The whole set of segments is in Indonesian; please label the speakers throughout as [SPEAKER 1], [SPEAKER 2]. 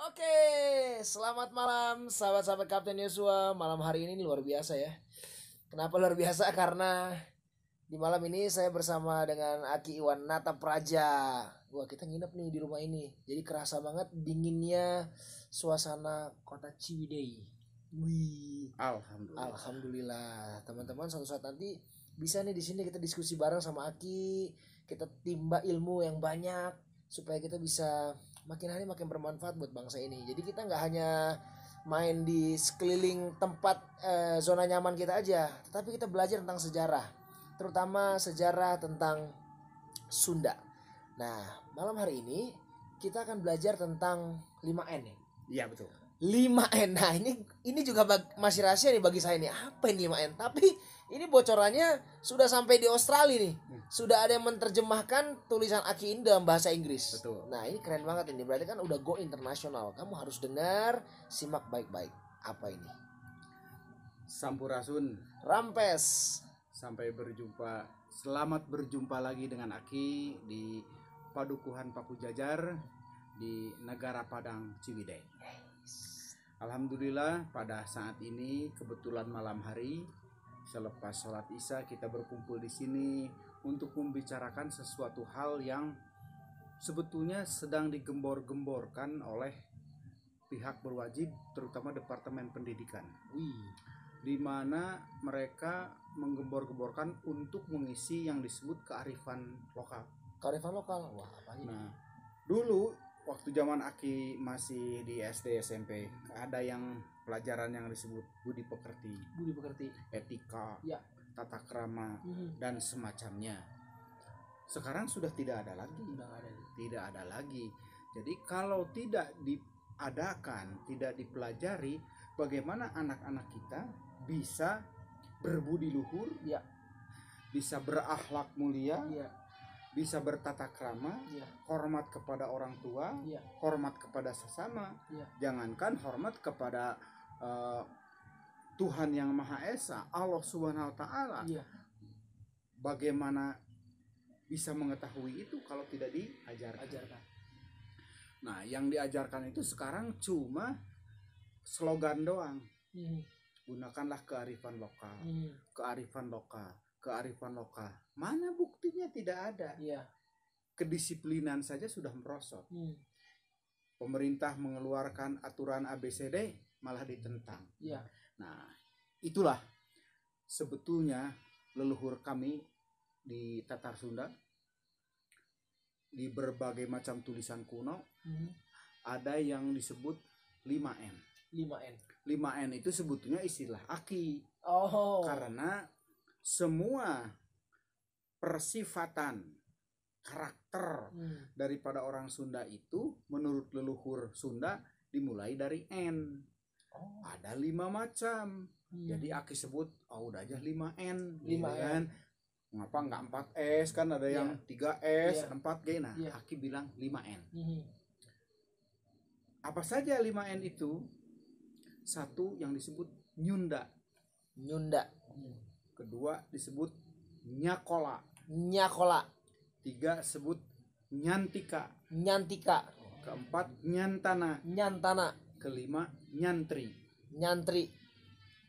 [SPEAKER 1] Oke, selamat malam sahabat-sahabat Kapten Yosua. Malam hari ini luar biasa ya. Kenapa luar biasa? Karena di malam ini saya bersama dengan Aki Iwan Nata Praja. Wah, kita nginep nih di rumah ini. Jadi kerasa banget dinginnya suasana kota Ciwidey. Wih, Alhamdulillah. Teman-teman, suatu saat nanti bisa nih di sini kita diskusi bareng sama Aki. Kita timba ilmu yang banyak supaya kita bisa makin hari makin bermanfaat buat bangsa ini. Jadi kita nggak hanya main di sekeliling tempat zona nyaman kita aja, tetapi kita belajar tentang sejarah, terutama sejarah tentang Sunda. Nah, malam hari ini kita akan belajar tentang 5N ya.
[SPEAKER 2] Iya betul.
[SPEAKER 1] 5N. Nah, ini juga masih rahasia nih bagi saya nih. Apa ini 5N? Tapi ini bocorannya sudah sampai di Australia nih. Sudah ada yang menerjemahkan tulisan Aki ini dalam bahasa Inggris.
[SPEAKER 2] Betul.
[SPEAKER 1] Nah, ini keren banget ini. Berarti kan udah go internasional. Kamu harus dengar, simak baik-baik. Apa ini?
[SPEAKER 2] Sampurasun.
[SPEAKER 1] Rampes.
[SPEAKER 2] Sampai berjumpa. Selamat berjumpa lagi dengan Aki di Padukuhan Paku Jajar di Negara Padang Ciwidey. Alhamdulillah pada saat ini kebetulan malam hari selepas sholat Isya kita berkumpul di sini untuk membicarakan sesuatu hal yang sebetulnya sedang digembor-gemborkan oleh pihak berwajib, terutama Departemen Pendidikan. Di mana mereka menggembor-gemborkan untuk mengisi yang disebut kearifan lokal.
[SPEAKER 1] Kearifan lokal. Wah, apa ini?
[SPEAKER 2] Nah, dulu waktu zaman Aki masih di SD SMP ada yang pelajaran yang disebut budi pekerti, etika,
[SPEAKER 1] ya,
[SPEAKER 2] tata krama dan semacamnya. Sekarang sudah tidak ada lagi. Tidak ada lagi. Jadi kalau tidak diadakan, tidak dipelajari, bagaimana anak-anak kita bisa berbudi luhur,
[SPEAKER 1] ya,
[SPEAKER 2] bisa berakhlak mulia,
[SPEAKER 1] ya,
[SPEAKER 2] bisa bertata krama,
[SPEAKER 1] ya,
[SPEAKER 2] hormat kepada orang tua,
[SPEAKER 1] ya,
[SPEAKER 2] hormat kepada sesama,
[SPEAKER 1] ya.
[SPEAKER 2] Jangankan hormat kepada Tuhan yang Maha Esa, Allah Subhanahu Wa Taala.
[SPEAKER 1] Ya.
[SPEAKER 2] Bagaimana bisa mengetahui itu kalau tidak diajarkan? Nah, yang diajarkan itu sekarang cuma slogan doang. Gunakanlah kearifan lokal, kearifan lokal, kearifan lokal. Mana buktinya? Tidak ada.
[SPEAKER 1] Ya.
[SPEAKER 2] Kedisiplinan saja sudah merosot. Pemerintah mengeluarkan aturan ABCD malah ditentang.
[SPEAKER 1] Ya.
[SPEAKER 2] Nah, itulah sebetulnya leluhur kami di Tatar Sunda. Di berbagai macam tulisan kuno ada yang disebut 5N. 5N itu sebetulnya istilah Aki. Karena semua persifatan karakter daripada orang Sunda itu menurut leluhur Sunda dimulai dari N. Ada 5 macam. Jadi Aki sebut udah aja 5N.
[SPEAKER 1] 5N.
[SPEAKER 2] Kan? Ngapa nggak 4S? Kan ada yang 3S, 4G. Nah, Aki bilang 5N. Apa saja 5N itu? Satu yang disebut Nyunda. Kedua disebut Nyakola. 3 sebut Nyantika. Keempat Nyantana. Kelima Nyantri.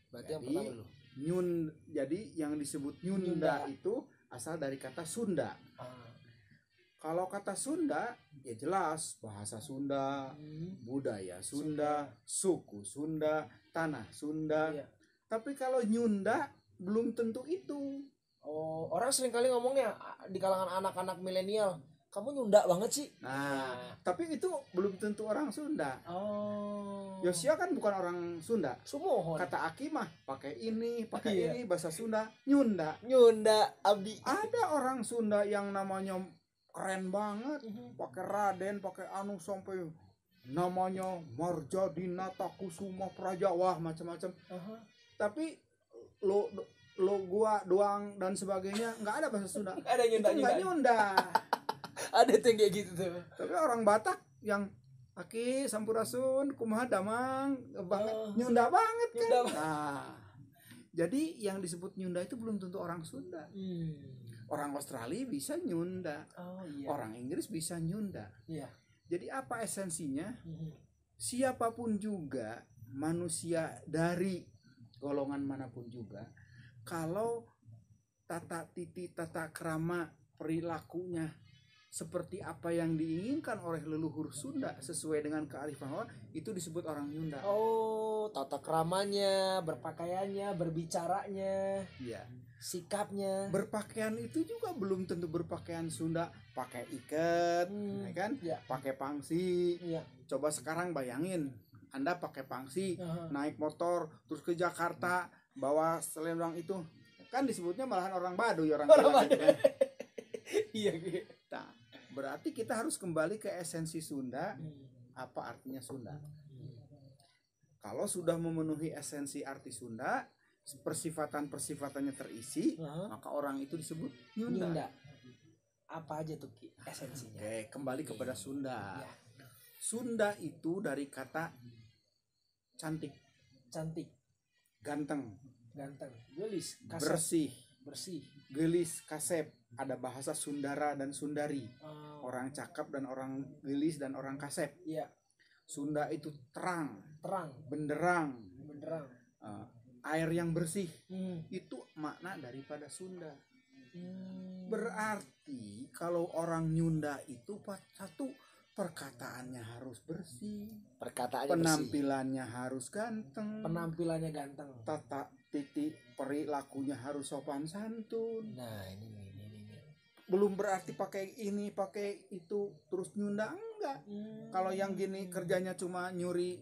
[SPEAKER 1] Berarti yang pertama dulu.
[SPEAKER 2] Jadi yang disebut Nyunda itu asal dari kata Sunda. Kalau kata Sunda ya jelas bahasa Sunda, budaya Sunda, suku Sunda, tanah Sunda. Tapi kalau Nyunda belum tentu itu.
[SPEAKER 1] Orang sering kali ngomongnya di kalangan anak-anak milenial, kamu Nyunda banget sih.
[SPEAKER 2] Nah, tapi itu belum tentu orang Sunda. Yosia kan bukan orang Sunda.
[SPEAKER 1] Sumohon.
[SPEAKER 2] Kata Aki mah pakai ini bahasa Sunda, Nyunda
[SPEAKER 1] Abdi.
[SPEAKER 2] Ada orang Sunda yang namanya keren banget, pakai Raden, pakai anu sampai namanya Marjadinata Kusuma Prajawa macam-macam. Tapi lo gua doang dan sebagainya nggak ada bahasa Sunda.
[SPEAKER 1] Ada
[SPEAKER 2] Nyunda.
[SPEAKER 1] Ada tuh kayak gitu tuh.
[SPEAKER 2] Tapi orang Batak yang Aki Sampurasun kumaha damang banget, Nyunda banget kan. Nah, jadi yang disebut Nyunda itu belum tentu orang Sunda. Orang Australia bisa Nyunda. Orang Inggris bisa Nyunda. Jadi apa esensinya? siapapun juga, manusia dari golongan manapun juga, kalau tata titi, tata krama, perilakunya seperti apa yang diinginkan oleh leluhur Sunda sesuai dengan kearifan lokal, itu disebut orang Nyunda.
[SPEAKER 1] Oh, tata keramanya, berpakaiannya, berbicaranya,
[SPEAKER 2] Iya.
[SPEAKER 1] sikapnya.
[SPEAKER 2] Berpakaian itu juga belum tentu berpakaian Sunda, pakai iket, ya kan?
[SPEAKER 1] Ya.
[SPEAKER 2] Pakai pangsi.
[SPEAKER 1] Iya.
[SPEAKER 2] Coba sekarang bayangin, Anda pakai pangsi, naik motor terus ke Jakarta, bawa selendang itu, kan disebutnya malahan orang Baduy, orang Gila gitu kan.
[SPEAKER 1] Iya gitu.
[SPEAKER 2] Nah, berarti kita harus kembali ke esensi Sunda. Apa artinya Sunda? Kalau sudah memenuhi esensi arti Sunda, persifatan-persifatannya terisi, maka orang itu disebut Nyunda.
[SPEAKER 1] Nyunda. Apa aja tuh Ki esensinya?
[SPEAKER 2] Oke, kembali kepada Sunda.
[SPEAKER 1] Ya.
[SPEAKER 2] Sunda itu dari kata cantik,
[SPEAKER 1] Cantik,
[SPEAKER 2] ganteng,
[SPEAKER 1] gelis, kasep,
[SPEAKER 2] bersih,
[SPEAKER 1] bersih.
[SPEAKER 2] gelis, kasep. Ada bahasa Sundara dan Sundari. Orang cakep dan orang gelis dan orang kasep.
[SPEAKER 1] Iya.
[SPEAKER 2] Sunda itu terang, benderang, air yang bersih. Itu makna daripada Sunda. Berarti kalau orang Nyunda itu satu, perkataannya harus bersih, penampilannya harus ganteng, tata titik perilakunya harus sopan santun.
[SPEAKER 1] Nah ini.
[SPEAKER 2] Belum berarti pakai ini pakai itu terus Nyunda, enggak. Kalau yang gini kerjanya cuma nyuri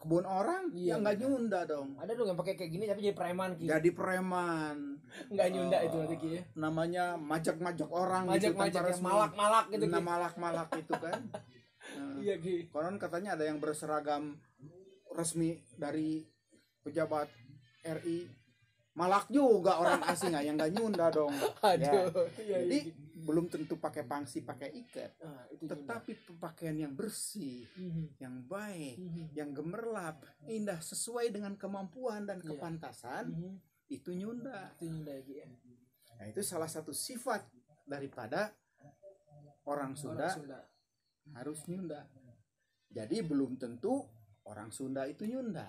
[SPEAKER 2] kebun orang, ya enggak Nyunda dong.
[SPEAKER 1] Ada dong yang pakai kayak gini tapi jadi preman Ki.
[SPEAKER 2] Jadi preman.
[SPEAKER 1] Enggak Nyunda itu berarti Ki ya.
[SPEAKER 2] Namanya majak-majak orang gitu,
[SPEAKER 1] Majak yang malak-malak gitu Ki.
[SPEAKER 2] Nah, malak-malak itu kan.
[SPEAKER 1] Iya Ki.
[SPEAKER 2] Konon katanya ada yang berseragam resmi dari pejabat RI, malak juga orang asing, yang nggak Nyunda dong.
[SPEAKER 1] Aduh,
[SPEAKER 2] ya. Jadi belum tentu pakai pangsi, pakai ikat, tetapi pakaian yang bersih, yang baik, yang gemerlap, indah sesuai dengan kemampuan dan kepantasan, itu Nyunda. Nah, itu salah satu sifat daripada orang Sunda. Harus Nyunda. Jadi belum tentu orang Sunda itu Nyunda.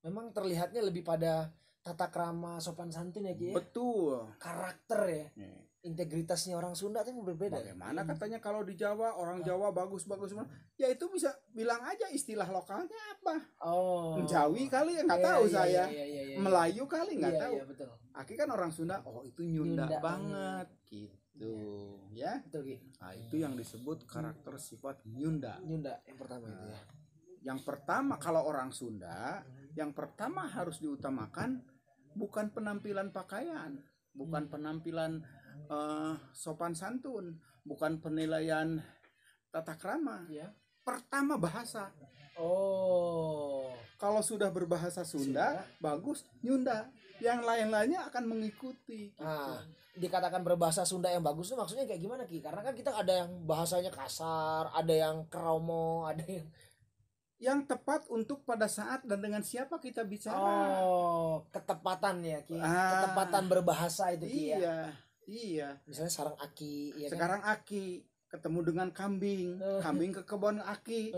[SPEAKER 1] Memang terlihatnya lebih pada tata krama, sopan santun ya Ki ya?
[SPEAKER 2] Betul.
[SPEAKER 1] Karakter ya. Integritasnya orang Sunda itu berbeda.
[SPEAKER 2] Bagaimana katanya kalau di Jawa, orang Jawa bagus-bagus semua. Ya itu bisa bilang aja istilah lokalnya apa. Jawi kali ya nggak tahu saya. Melayu kali nggak tahu.
[SPEAKER 1] Betul.
[SPEAKER 2] Aki kan orang Sunda, oh itu Nyunda banget gitu ya.
[SPEAKER 1] Betul Ki.
[SPEAKER 2] Nah, itu yang disebut karakter sifat Nyunda.
[SPEAKER 1] Nyunda yang pertama itu ya.
[SPEAKER 2] Yang pertama kalau orang Sunda, yang pertama harus diutamakan bukan penampilan pakaian, bukan penampilan sopan santun, bukan penilaian tata krama. Pertama bahasa. Kalau sudah berbahasa Sunda, bagus Nyunda. Yang lain-lainnya akan mengikuti. Gitu.
[SPEAKER 1] Dikatakan berbahasa Sunda yang bagus itu maksudnya kayak gimana Ki? Karena kan kita ada yang bahasanya kasar, ada yang kromo, ada yang
[SPEAKER 2] tepat untuk pada saat dan dengan siapa kita bicara.
[SPEAKER 1] Ketepatan ya Ki. Ketepatan berbahasa itu Ki ya.
[SPEAKER 2] Iya.
[SPEAKER 1] Misalnya sarang Aki ya.
[SPEAKER 2] Sekarang kan? Aki ketemu dengan kambing, kambing ke kebun Aki.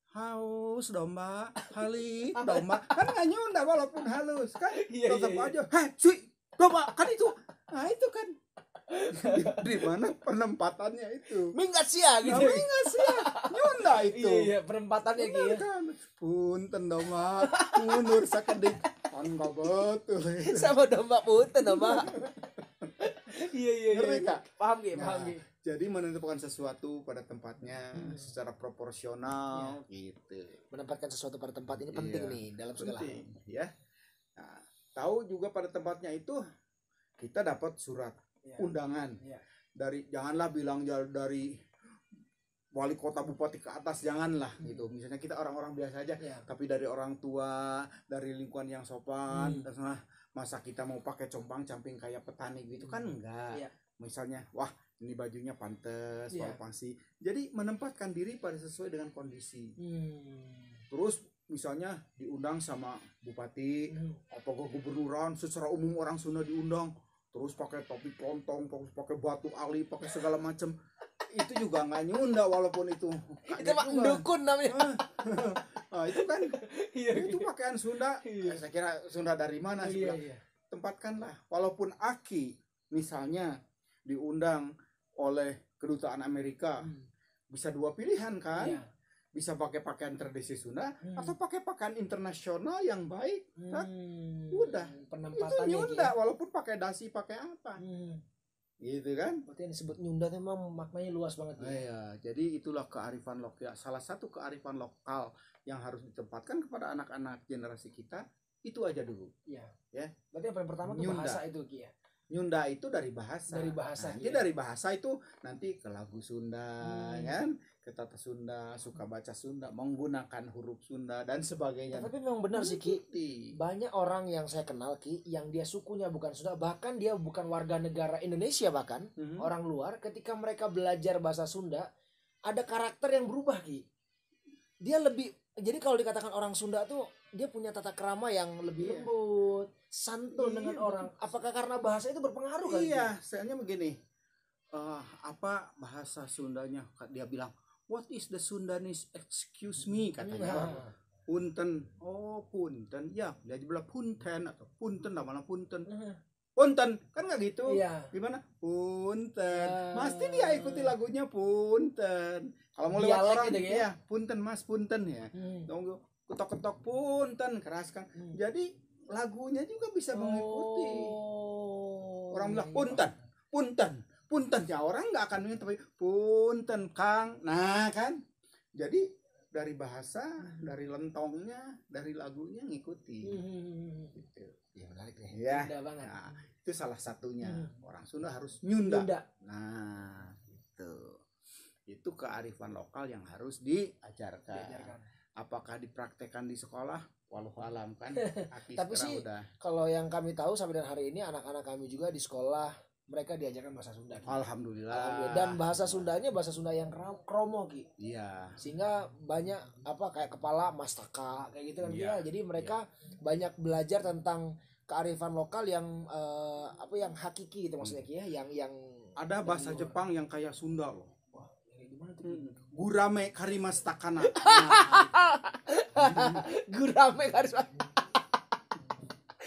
[SPEAKER 2] Haus domba, halus domba. Kan nggak Nyunda walaupun halus kan. Tetap aja. Si domba kan itu. Nah itu kan. Di mana penempatannya itu?
[SPEAKER 1] Minggat sia gitu.
[SPEAKER 2] Minggat sia. Nyunda itu.
[SPEAKER 1] Iya, penempatannya gitu.
[SPEAKER 2] Kan. Punten domba, mundur sakedik. Kan enggak betul.
[SPEAKER 1] Sama domba punten domba. Iya.
[SPEAKER 2] Ngerti Kak?
[SPEAKER 1] Paham Ki, paham Ki.
[SPEAKER 2] Jadi menentukan sesuatu pada tempatnya secara proporsional gitu.
[SPEAKER 1] Menempatkan sesuatu pada tempat ini penting nih dalam segala hal.
[SPEAKER 2] Ya. Nah, tahu juga pada tempatnya itu kita dapat surat undangan. Dari janganlah bilang dari wali kota bupati ke atas, janganlah gitu. Misalnya kita orang-orang biasa aja, tapi dari orang tua, dari lingkungan yang sopan, dan masa kita mau pakai compang-camping kayak petani gitu kan enggak. Misalnya, wah ini bajunya pantes, pangsi. Jadi menempatkan diri pada sesuai dengan kondisi. Terus misalnya diundang sama bupati, apa gubernuran, secara umum orang Sunda diundang, terus pakai topi kelontong, terus pakai batu ali, pakai segala macam. itu juga nggak nyunda walaupun itu
[SPEAKER 1] Itu mah dukun namanya.
[SPEAKER 2] Nah, itu kan
[SPEAKER 1] Iya.
[SPEAKER 2] itu pakaian Sunda.
[SPEAKER 1] Iya.
[SPEAKER 2] Saya kira Sunda dari mana sih?
[SPEAKER 1] Iya,
[SPEAKER 2] Bilang,
[SPEAKER 1] iya.
[SPEAKER 2] tempatkanlah walaupun Aki misalnya diundang oleh kedutaan Amerika, bisa dua pilihan kan?
[SPEAKER 1] Iya.
[SPEAKER 2] Bisa pakai pakaian tradisi Sunda
[SPEAKER 1] Hmm.
[SPEAKER 2] atau pakai pakaian internasional yang baik. Kan? Udah. Itu
[SPEAKER 1] Penempatannya
[SPEAKER 2] nyunda walaupun pakai dasi pakai apa. Gitu kan?
[SPEAKER 1] Berarti yang disebut nyunda itu memang maknanya luas banget ya.
[SPEAKER 2] Iya, jadi itulah kearifan lokal. Salah satu kearifan lokal yang harus ditempatkan kepada anak-anak generasi kita itu aja dulu.
[SPEAKER 1] Iya.
[SPEAKER 2] Ya.
[SPEAKER 1] Berarti yang paling pertama itu
[SPEAKER 2] Nyunda.
[SPEAKER 1] bahasa itu Ki ya.
[SPEAKER 2] Nyunda itu dari bahasa.
[SPEAKER 1] Dari bahasa,
[SPEAKER 2] Nanti
[SPEAKER 1] iya.
[SPEAKER 2] dari bahasa itu nanti ke lagu Sunda, kan? Ke tata Sunda, suka baca Sunda, menggunakan huruf Sunda dan sebagainya.
[SPEAKER 1] Tapi memang benar sih Ki.
[SPEAKER 2] Ikuti.
[SPEAKER 1] Banyak orang yang saya kenal Ki yang dia sukunya bukan Sunda, bahkan dia bukan warga negara Indonesia bahkan
[SPEAKER 2] Mhm.
[SPEAKER 1] orang luar, ketika mereka belajar bahasa Sunda ada karakter yang berubah Ki. Dia lebih, jadi kalau dikatakan orang Sunda tuh dia punya tata krama yang lebih
[SPEAKER 2] Iya.
[SPEAKER 1] lembut, santun
[SPEAKER 2] Iya.
[SPEAKER 1] dengan orang. Apakah karena bahasa itu berpengaruh kali?
[SPEAKER 2] Iya, soalnya begini. Apa bahasa Sundanya? Dia bilang, "What is the Sundanese? Excuse me," katanya.
[SPEAKER 1] Nah.
[SPEAKER 2] Punten. Oh, punten. Ya, dia bilang punten atau punten, namanya punten.
[SPEAKER 1] Nah.
[SPEAKER 2] Punten, kan nggak gitu?
[SPEAKER 1] Iya.
[SPEAKER 2] Gimana? Punten.
[SPEAKER 1] Ah.
[SPEAKER 2] Pasti dia ikuti lagunya punten. Kalau mau lewat
[SPEAKER 1] Dialek
[SPEAKER 2] orang,
[SPEAKER 1] gitu ya?
[SPEAKER 2] ya punten mas, punten ya. Tunggu, ketok-ketok punten, keraskan. Jadi lagunya juga bisa mengikuti. Orang bilang punten, punten, punten. Ya orang nggak akan minta, tapi punten Kang. Nah kan, jadi dari bahasa, dari lentongnya, dari lagunya ngikuti. Gitu.
[SPEAKER 1] Ya menarik nih.
[SPEAKER 2] Ya.
[SPEAKER 1] Sunda banget.
[SPEAKER 2] Nah, itu salah satunya. Orang Sunda harus nyunda.
[SPEAKER 1] Sunda.
[SPEAKER 2] Nah, itu kearifan lokal yang harus diajarkan.
[SPEAKER 1] Diajarkan.
[SPEAKER 2] Apakah dipraktekkan di sekolah? Walau alam kan. Aki
[SPEAKER 1] Tapi
[SPEAKER 2] sekarang
[SPEAKER 1] sih,
[SPEAKER 2] udah.
[SPEAKER 1] Kalau yang kami tahu sampai dengan hari ini anak-anak kami juga di sekolah mereka diajarkan bahasa Sunda. Ki.
[SPEAKER 2] Alhamdulillah.
[SPEAKER 1] Alhamdulillah. Dan bahasa Sundanya bahasa Sunda yang kromo Ki.
[SPEAKER 2] Iya.
[SPEAKER 1] Sehingga banyak kayak kepala mastaka kayak gitu kan Ki,
[SPEAKER 2] Iya.
[SPEAKER 1] ya. Jadi mereka banyak belajar tentang kearifan lokal yang yang hakiki gitu maksudnya Ki ya, yang
[SPEAKER 2] Ada bahasa
[SPEAKER 1] luar.
[SPEAKER 2] Jepang yang kayak Sunda loh.
[SPEAKER 1] Wah, kayak gimana tuh? Ki?
[SPEAKER 2] Gurame karimastakana.
[SPEAKER 1] Gurame garis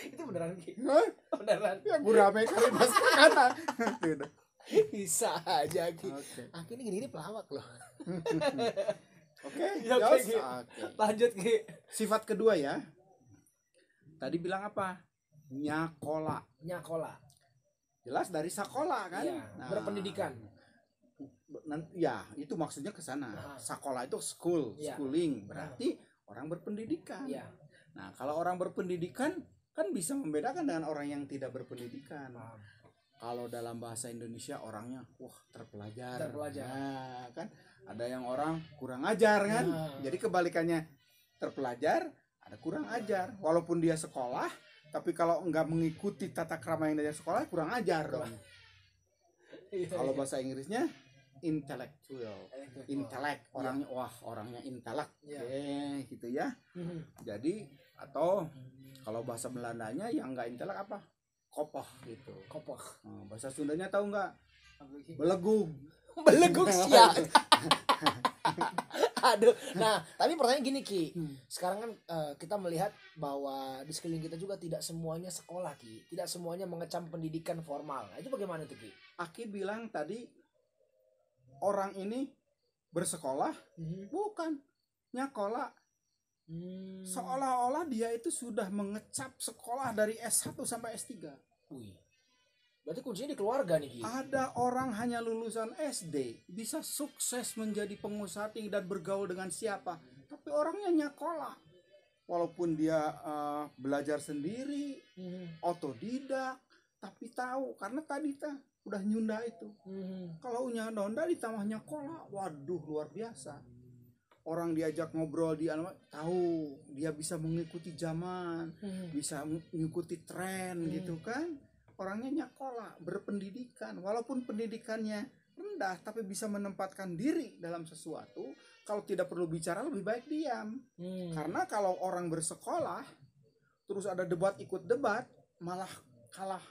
[SPEAKER 1] itu beneran Ki?
[SPEAKER 2] Hah?
[SPEAKER 1] Beneran.
[SPEAKER 2] Ya gurame karimastakana. Gitu.
[SPEAKER 1] Bisa aja Ki.
[SPEAKER 2] Oke.
[SPEAKER 1] Akhirnya gini pelawak loh.
[SPEAKER 2] Oke.
[SPEAKER 1] Ya, oke,
[SPEAKER 2] Yos.
[SPEAKER 1] Ki.
[SPEAKER 2] Oke.
[SPEAKER 1] Lanjut Ki.
[SPEAKER 2] Sifat kedua ya. Tadi bilang apa? Nyakola.
[SPEAKER 1] Nyakola.
[SPEAKER 2] Jelas dari sakola kan?
[SPEAKER 1] Iya, berpendidikan.
[SPEAKER 2] Ya, itu maksudnya ke sana.
[SPEAKER 1] Nah.
[SPEAKER 2] Sakola itu school,
[SPEAKER 1] Iya.
[SPEAKER 2] schooling, berarti orang berpendidikan.
[SPEAKER 1] Iya.
[SPEAKER 2] Nah, kalau orang berpendidikan kan bisa membedakan dengan orang yang tidak berpendidikan.
[SPEAKER 1] Paham.
[SPEAKER 2] Kalau dalam bahasa Indonesia orangnya wah terpelajar.
[SPEAKER 1] Terpelajar.
[SPEAKER 2] Nah, kan ada yang orang kurang ajar kan?
[SPEAKER 1] Nah.
[SPEAKER 2] Jadi kebalikannya terpelajar ada kurang ajar. Walaupun dia sekolah, tapi kalau nggak mengikuti tata krama yang dari sekolah kurang ajar dong.
[SPEAKER 1] Iya,
[SPEAKER 2] Kalau
[SPEAKER 1] iya.
[SPEAKER 2] bahasa Inggrisnya intelektual, intelek orangnya orangnya intelek,
[SPEAKER 1] Iya.
[SPEAKER 2] oke, gitu ya.
[SPEAKER 1] Mhm.
[SPEAKER 2] Jadi atau kalau bahasa Belandanya yang nggak intelek apa? Kopoh gitu.
[SPEAKER 1] Kopoh.
[SPEAKER 2] Nah, bahasa Sundanya tahu nggak? Belegug.
[SPEAKER 1] Beleguk siap. Aduh. Nah, tapi pertanyaan gini Ki. Sekarang kan kita melihat bahwa di sekeliling kita juga tidak semuanya sekolah Ki. Tidak semuanya mengecam pendidikan formal. Nah, itu bagaimana tuh Ki?
[SPEAKER 2] Aki bilang tadi orang ini bersekolah, bukan nyakola. Seolah-olah dia itu sudah mengecap sekolah dari S1 sampai S3.
[SPEAKER 1] Wih. Berarti kuncinya di keluarga nih Ki.
[SPEAKER 2] Ada orang hanya lulusan SD bisa sukses menjadi pengusaha tinggi dan bergaul dengan siapa, tapi orangnya nyakola. Walaupun dia belajar sendiri, otodidak, tapi tahu karena tadi udah nyunda itu. Kalau nyunda ditambah nyakola, waduh luar biasa. Orang diajak ngobrol tahu dia bisa mengikuti zaman, bisa mengikuti tren gitu kan. Orangnya nyakola, berpendidikan, walaupun pendidikannya rendah tapi bisa menempatkan diri dalam sesuatu. Kalau tidak perlu bicara lebih baik diam. Karena kalau orang bersekolah terus ada debat ikut debat malah kalah.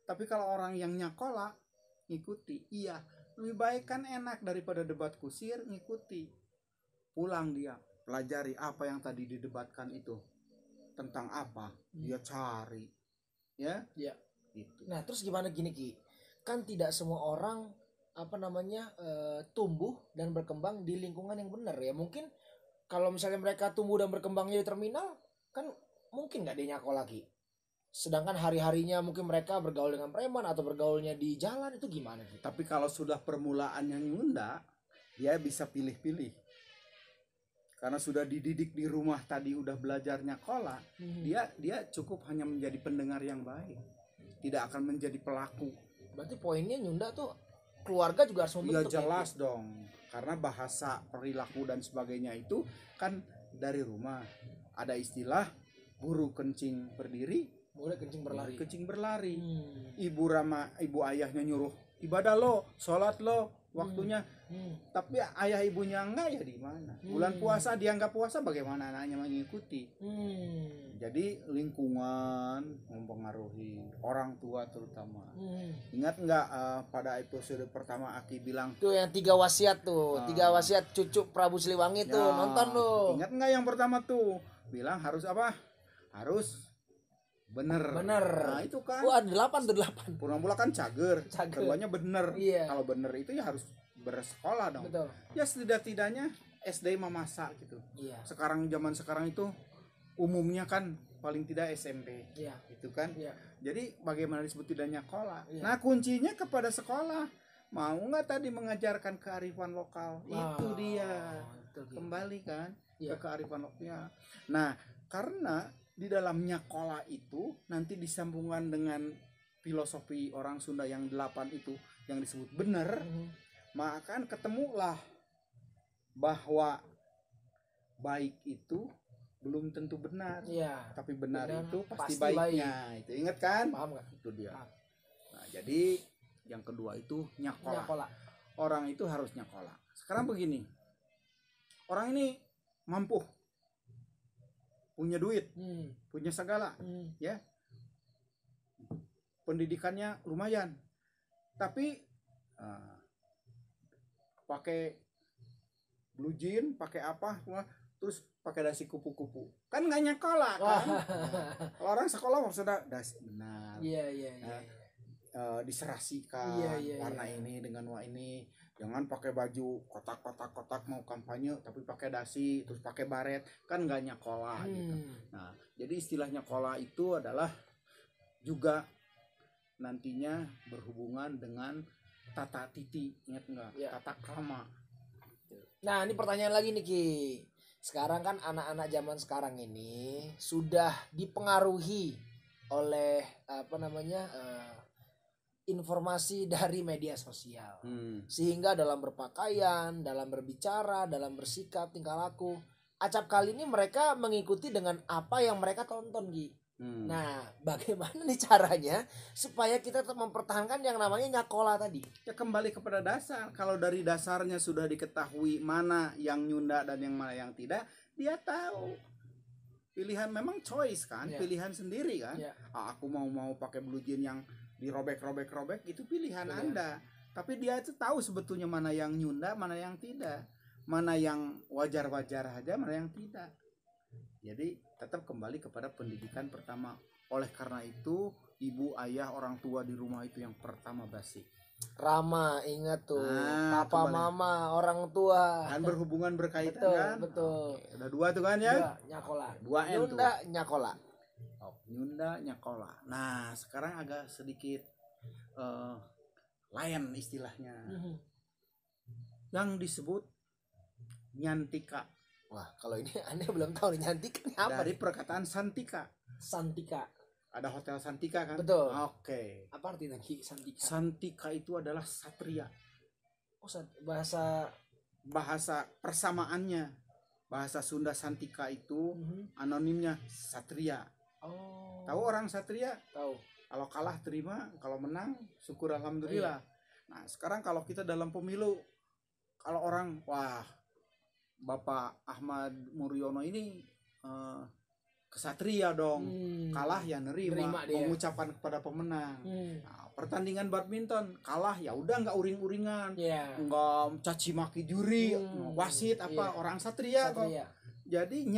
[SPEAKER 2] Tapi kalau orang yang nyakola ngikuti. Iya, lebih baik kan, enak daripada debat kusir, ngikuti. Pulang dia, pelajari apa yang tadi didebatkan itu. Tentang apa? Dia cari. Ya?
[SPEAKER 1] Ya.
[SPEAKER 2] Gitu.
[SPEAKER 1] Nah, terus gimana gini Ki? Kan tidak semua orang tumbuh dan berkembang di lingkungan yang benar ya. Mungkin kalau misalnya mereka tumbuh dan berkembangnya di terminal, kan mungkin nggak dia nyakol lagi. Sedangkan hari-harinya mungkin mereka bergaul dengan preman atau bergaulnya di jalan, itu gimana Ki?
[SPEAKER 2] Tapi kalau sudah permulaannya nyunda, dia bisa pilih-pilih. Karena sudah dididik di rumah tadi, udah belajar nyakola, dia cukup hanya menjadi pendengar yang baik, tidak akan menjadi pelaku.
[SPEAKER 1] Berarti poinnya nyunda tuh keluarga juga harus membentuk.
[SPEAKER 2] Ya jelas dong, karena bahasa, perilaku dan sebagainya itu kan dari rumah. Ada istilah guru kencing berdiri,
[SPEAKER 1] murid kencing berlari.
[SPEAKER 2] Kencing berlari. Ibu ayahnya nyuruh ibadah lo, sholat lo, waktunya. Tapi ayah ibunya enggak, ya di mana? Bulan puasa dia enggak puasa, bagaimana anaknya mengikuti? Jadi lingkungan mempengaruhi, orang tua terutama. Ingat enggak pada episode pertama Aki bilang
[SPEAKER 1] tuh yang 3 wasiat tuh, 3 wasiat cucu Prabu Siliwangi tuh, nonton lo.
[SPEAKER 2] Ingat enggak yang pertama tuh bilang harus apa? Harus bener. Nah itu kan.
[SPEAKER 1] Ada 8 tuh, 8.
[SPEAKER 2] Pura-pura kan cager. Keduanya bener.
[SPEAKER 1] Iya.
[SPEAKER 2] Kalau bener itu ya harus bersekolah dong.
[SPEAKER 1] Betul.
[SPEAKER 2] Ya setidak-tidaknya SD memasak gitu.
[SPEAKER 1] Iya.
[SPEAKER 2] Zaman sekarang itu umumnya kan paling tidak SMP.
[SPEAKER 1] Iya.
[SPEAKER 2] Itu kan.
[SPEAKER 1] Iya.
[SPEAKER 2] Jadi bagaimana disebut tidak nyakola?
[SPEAKER 1] Iya.
[SPEAKER 2] Nah kuncinya kepada sekolah. Mau nggak tadi mengajarkan kearifan lokal? Itu dia. Kembali kan ke kearifan lokalnya. Nah karena di dalam nyakola itu nanti disambungkan dengan filosofi orang Sunda yang 8 itu yang disebut benar, maka ketemulah bahwa baik itu belum tentu benar, tapi benar itu pasti baiknya. Itu ingat kan?
[SPEAKER 1] Paham gak?
[SPEAKER 2] Itu dia. Nah, jadi yang kedua itu nyakola. Orang itu harus nyakola. Sekarang begini, orang ini mampu, punya duit, punya segala, ya, pendidikannya lumayan, tapi pakai blue jean, pakai apa, terus pakai dasi kupu-kupu, kan nggak nyakola kan? Kalau orang sekolah maksudnya dasi benar, diserasikan warna ini dengan warna ini. Jangan pakai baju kotak mau kampanye tapi pakai dasi, terus pakai baret, kan nggak nyakola gitu. Nah, jadi istilah nyakola itu adalah juga nantinya berhubungan dengan tata titi, ingat nggak? Tata krama.
[SPEAKER 1] Nah, ini pertanyaan lagi nih Ki. Sekarang kan anak-anak zaman sekarang ini sudah dipengaruhi oleh informasi dari media sosial, sehingga dalam berpakaian, dalam berbicara, dalam bersikap, tingkah laku, acap kali ini mereka mengikuti dengan apa yang mereka tonton Gi. Nah, bagaimana nih caranya supaya kita tetap mempertahankan yang namanya nyakola tadi?
[SPEAKER 2] Ya kembali kepada dasar. Kalau dari dasarnya sudah diketahui mana yang nyunda dan yang mana yang tidak, dia tahu. Pilihan memang choice kan, pilihan sendiri kan. Aku mau pakai blue jean yang dirobek-robek itu pilihan Anda. Tapi dia itu tahu sebetulnya mana yang nyunda, mana yang tidak, mana yang wajar-wajar aja, mana yang tidak. Jadi tetap kembali kepada pendidikan pertama. Oleh karena itu ibu, ayah, orang tua di rumah itu yang pertama basic.
[SPEAKER 1] Rama, ingat tuh, papa, mama, orang tua.
[SPEAKER 2] Kan berhubungan berkaitan kan?
[SPEAKER 1] Betul.
[SPEAKER 2] Oke, udah 2 tuh kan ya?
[SPEAKER 1] Nyakola.
[SPEAKER 2] 2 N tuh.
[SPEAKER 1] Nyunda, nyakola.
[SPEAKER 2] Nyunda, nyakola. Nah, sekarang agak sedikit lain istilahnya. Yang disebut nyantika.
[SPEAKER 1] Wah, kalau ini Anda belum tahu nih, nyantika apa?
[SPEAKER 2] Dari perkataan santika.
[SPEAKER 1] Santika.
[SPEAKER 2] Ada hotel Santika kan?
[SPEAKER 1] Betul.
[SPEAKER 2] Oke.
[SPEAKER 1] Apa artinya Santika?
[SPEAKER 2] Santika itu adalah satria.
[SPEAKER 1] Oh, bahasa
[SPEAKER 2] persamaannya. Bahasa Sunda Santika itu anonimnya satria.
[SPEAKER 1] Oh.
[SPEAKER 2] Tahu orang satria?
[SPEAKER 1] Tahu.
[SPEAKER 2] Kalau kalah terima, kalau menang syukur alhamdulillah. Nah, sekarang kalau kita dalam pemilu, kalau orang, wah, Bapak Ahmad Muryono ini kesatria dong, kalah ya nerima mengucapkan kepada pemenang. Nah, pertandingan badminton kalah ya udah nggak uring-uringan,
[SPEAKER 1] Iya.
[SPEAKER 2] nggak caci maki juri, wasit apa
[SPEAKER 1] Iya.
[SPEAKER 2] orang satria kok.
[SPEAKER 1] Satria.
[SPEAKER 2] Jadi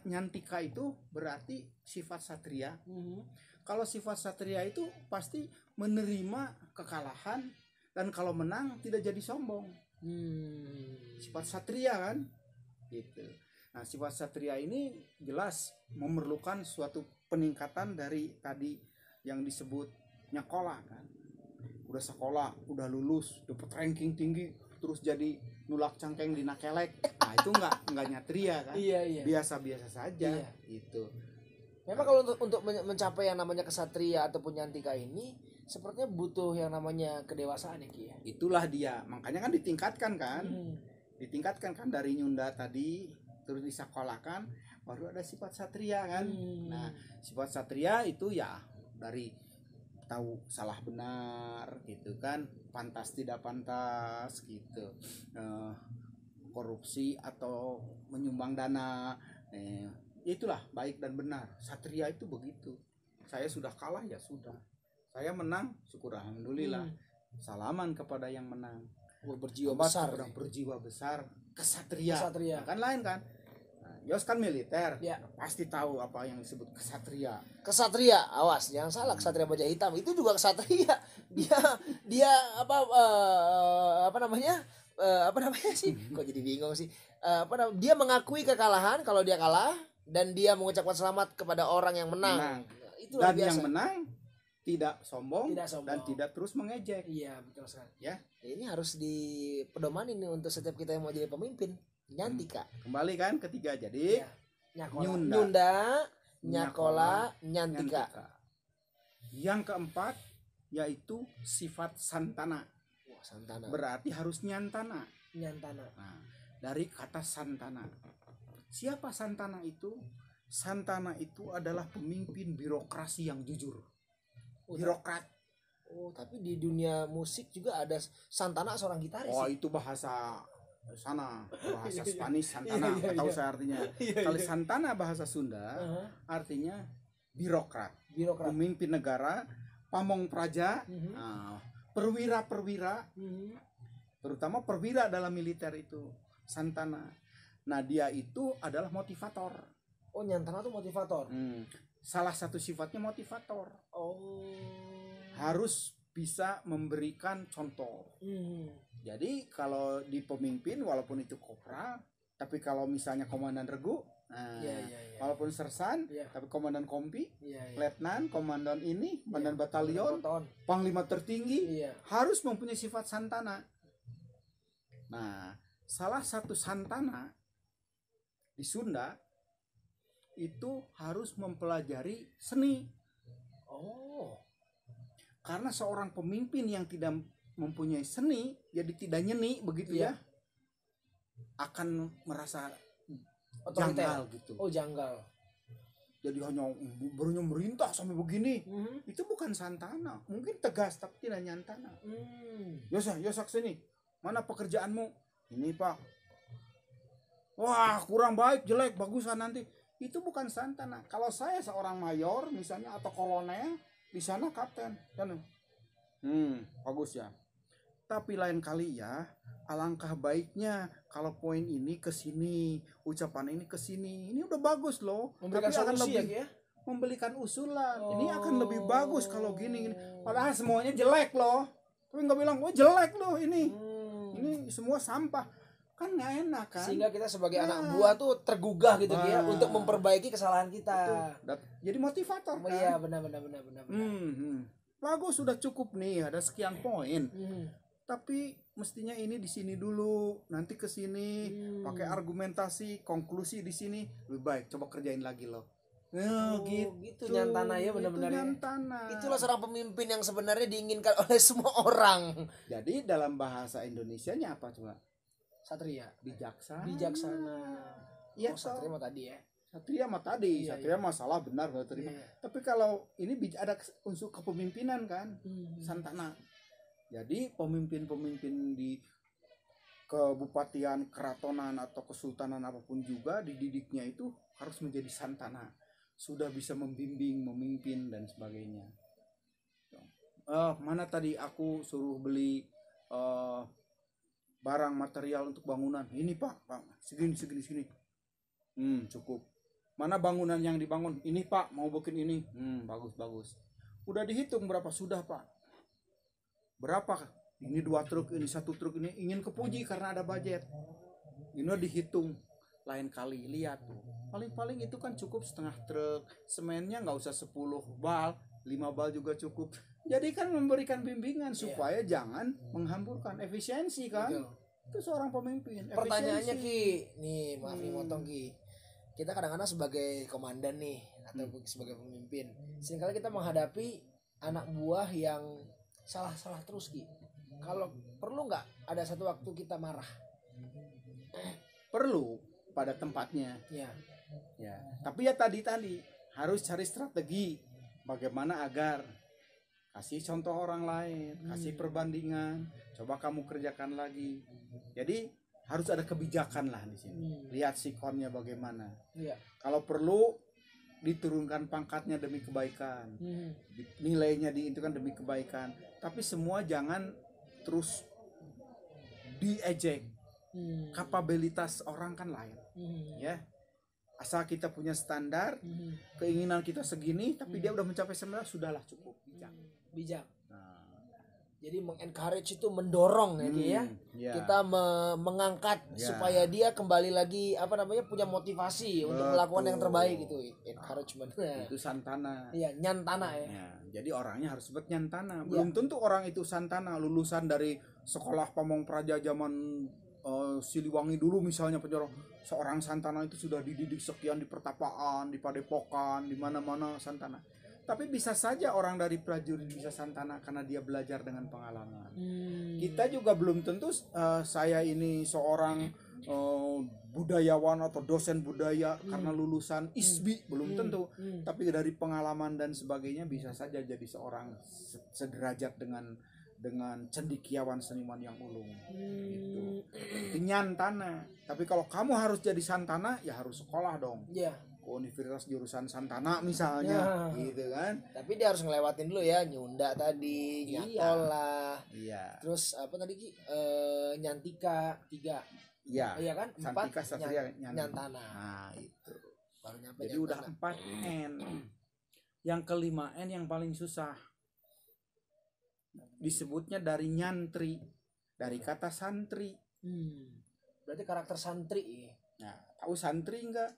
[SPEAKER 2] nyantika itu berarti sifat satria. Kalau sifat satria itu pasti menerima kekalahan, dan kalau menang tidak jadi sombong. Sifat satria kan gitu. Nah, sifat satria ini jelas memerlukan suatu peningkatan dari tadi yang disebut nyakola kan. Udah sekolah, udah lulus, dapat ranking tinggi, terus jadi nulak cangkeng di nakelek. Nah, itu nggak nyatria kan.
[SPEAKER 1] Iya.
[SPEAKER 2] Biasa-biasa saja
[SPEAKER 1] Iya.
[SPEAKER 2] gitu.
[SPEAKER 1] Memang kalau untuk mencapai yang namanya kesatria ataupun nyantika ini sepertinya butuh yang namanya kedewasaan ya Ki ya.
[SPEAKER 2] Itulah dia. Makanya kan ditingkatkan kan. Ditingkatkan kan dari nyunda tadi, terus disekolahkan, baru ada sifat satria kan. Nah, sifat satria itu ya dari tahu salah benar gitu kan, pantas tidak pantas gitu, korupsi atau menyumbang dana, itulah baik dan benar. Satria itu begitu. Saya sudah kalah ya sudah, saya menang syukur alhamdulillah, salaman kepada yang menang.
[SPEAKER 1] Berjiwa besar,
[SPEAKER 2] berjiwa besar, kesatria.
[SPEAKER 1] Kesatria.
[SPEAKER 2] Kan lain kan. Yos kan militer,
[SPEAKER 1] ya.
[SPEAKER 2] Pasti tahu apa yang disebut kesatria.
[SPEAKER 1] Kesatria, awas jangan salah, kesatria baja hitam itu juga kesatria. Dia apa namanya sih? Kok jadi bingung sih? Dia mengakui kekalahan kalau dia kalah, dan dia mengucapkan selamat kepada orang yang menang. Itu
[SPEAKER 2] dan
[SPEAKER 1] biasa.
[SPEAKER 2] Yang menang tidak sombong dan tidak terus mengejek.
[SPEAKER 1] Iya betul sekali.
[SPEAKER 2] Ya.
[SPEAKER 1] Ini harus dipedomani nih untuk setiap kita yang mau jadi pemimpin. Nyantika.
[SPEAKER 2] Kembali kan ketiga jadi
[SPEAKER 1] nyunda, nyakola, nyantika.
[SPEAKER 2] Yang keempat yaitu sifat santana.
[SPEAKER 1] Santana.
[SPEAKER 2] Berarti harus nyantana.
[SPEAKER 1] Nah,
[SPEAKER 2] dari kata santana. Siapa santana itu? Santana itu adalah pemimpin birokrasi yang jujur. Birokrat.
[SPEAKER 1] Tapi di dunia musik juga ada santana seorang gitaris.
[SPEAKER 2] Itu bahasa sana, bahasa Spanish santana, tahu saya artinya. Kalau santana bahasa Sunda, artinya birokrat, pemimpin negara, pamong praja, perwira-perwira, terutama perwira dalam militer itu santana. Nah, dia itu adalah motivator.
[SPEAKER 1] Nyantana itu motivator.
[SPEAKER 2] Salah satu sifatnya motivator. Harus bisa memberikan contoh. Jadi kalau di pemimpin walaupun itu kopral, tapi kalau misalnya komandan regu, walaupun sersan, tapi komandan kompi, letnan, komandan ini, komandan batalion, panglima tertinggi, harus mempunyai sifat santana. Nah, salah satu santana di Sunda itu harus mempelajari seni. Karena seorang pemimpin yang tidak mempunyai seni, jadi tidak nyeni begitu ya, akan merasa janggal gitu.
[SPEAKER 1] Janggal.
[SPEAKER 2] Jadi hanya merintah sampai begini, itu bukan santana. Mungkin tegas tapi tidak nyantana. Yosak sini, mana pekerjaanmu? Ini Pak. Wah kurang baik, jelek, bagusan nanti. Itu bukan santana. Kalau saya seorang mayor misalnya atau kolonel, di sana kapten, kan? Bagus ya. Tapi lain kali ya, alangkah baiknya kalau poin ini ke sini, ucapan ini ke sini. Ini udah bagus loh.
[SPEAKER 1] Memberikan
[SPEAKER 2] tapi akan
[SPEAKER 1] solusi
[SPEAKER 2] lebih
[SPEAKER 1] ya?
[SPEAKER 2] Memberikan usulan. Ini akan lebih bagus kalau gini. Padahal semuanya jelek loh. Tapi nggak bilang, jelek loh ini. Ini semua sampah. Kan nggak enak kan.
[SPEAKER 1] Sehingga kita sebagai anak buah tuh tergugah gitu ya untuk memperbaiki kesalahan kita.
[SPEAKER 2] Jadi motivator kan.
[SPEAKER 1] Iya benar.
[SPEAKER 2] Bagus, sudah cukup nih, ada sekian poin. Tapi mestinya ini di sini dulu, nanti ke sini, pakai argumentasi, konklusi di sini lebih baik. Coba kerjain lagi loh.
[SPEAKER 1] Gitu nyantana ya benar-benar.
[SPEAKER 2] Nyantana.
[SPEAKER 1] Itulah seorang pemimpin yang sebenarnya diinginkan oleh semua orang.
[SPEAKER 2] Jadi dalam bahasa Indonesianya apa coba?
[SPEAKER 1] Satria.
[SPEAKER 2] Bijaksana.
[SPEAKER 1] Iya, satria mah tadi ya.
[SPEAKER 2] Satria mah tadi, satria masalah benar nggak terima. Tapi kalau ini ada unsur kepemimpinan kan, santana. Jadi pemimpin-pemimpin di kebupatian, keratonan atau kesultanan apapun juga dididiknya itu harus menjadi santana. Sudah bisa membimbing, memimpin dan sebagainya. mana tadi aku suruh beli barang material untuk bangunan. Ini Pak, segini. Cukup. Mana bangunan yang dibangun? Ini Pak, mau bikin ini. Bagus. Udah dihitung berapa sudah Pak? Berapa? Ini 2 truk, ini 1 truk, ini ingin kepuji karena ada budget. Ini udah dihitung. Lain kali lihat tuh. Paling itu kan cukup setengah truk. Semennya nggak usah 10 bal, 5 bal juga cukup. Jadi kan memberikan bimbingan supaya jangan menghamburkan, efisiensi kan. Itu seorang pemimpin.
[SPEAKER 1] Pertanyaannya Ki, nih maaf nih motong Ki. Kita kadang-kadang sebagai komandan nih atau sebagai pemimpin, seringkali kita menghadapi anak buah yang salah terus Ki. Kalau perlu nggak ada satu waktu kita marah?
[SPEAKER 2] Perlu pada tempatnya.
[SPEAKER 1] Ya.
[SPEAKER 2] Tapi ya tadi harus cari strategi bagaimana agar kasih contoh orang lain, kasih perbandingan, coba kamu kerjakan lagi. Jadi harus ada kebijakan lah di sini. Lihat sikonnya bagaimana.
[SPEAKER 1] Ya.
[SPEAKER 2] Kalau perlu diturunkan pangkatnya demi kebaikan, nilainya itu kan demi kebaikan. Tapi semua jangan terus diejek. Kapabilitas orang kan lain, ya. Asal kita punya standar, keinginan kita segini, tapi dia udah mencapai standar, sudahlah cukup
[SPEAKER 1] bijak. Jadi mengencourage itu mendorong ya. Kita mengangkat supaya dia kembali lagi punya motivasi untuk melakukan yang terbaik gitu. Encouragement.
[SPEAKER 2] Itu santana.
[SPEAKER 1] Iya, nyantana ya.
[SPEAKER 2] Jadi orangnya harus sebut nyantana. Belum tentu orang itu santana, lulusan dari sekolah Pamong Praja zaman Siliwangi dulu misalnya seorang santana itu sudah dididik sekian di pertapaan, di padepokan, di mana-mana santana. Tapi bisa saja orang dari prajurit bisa santana karena dia belajar dengan pengalaman. Kita juga belum tentu saya ini seorang budayawan atau dosen budaya karena lulusan ISBI, belum tentu. Tapi dari pengalaman dan sebagainya bisa saja jadi seorang sederajat dengan cendekiawan seniman yang ulung. Itu nyantana. Tapi kalau kamu harus jadi santana ya harus sekolah dong. Universitas jurusan santana misalnya, gitu kan.
[SPEAKER 1] Tapi dia harus ngelewatin dulu ya, nyunda tadi, nyakola. Terus apa tadi Ki? Nyantika 3. Iya kan? 4
[SPEAKER 2] Santika, Satria,
[SPEAKER 1] nyantana.
[SPEAKER 2] Nah, itu.
[SPEAKER 1] Baru nyampe
[SPEAKER 2] jadi
[SPEAKER 1] nyantana.
[SPEAKER 2] udah 4 N. Yang kelima N yang paling susah. Disebutnya dari nyantri, dari kata santri.
[SPEAKER 1] Berarti karakter santri.
[SPEAKER 2] Nah, tahu santri enggak?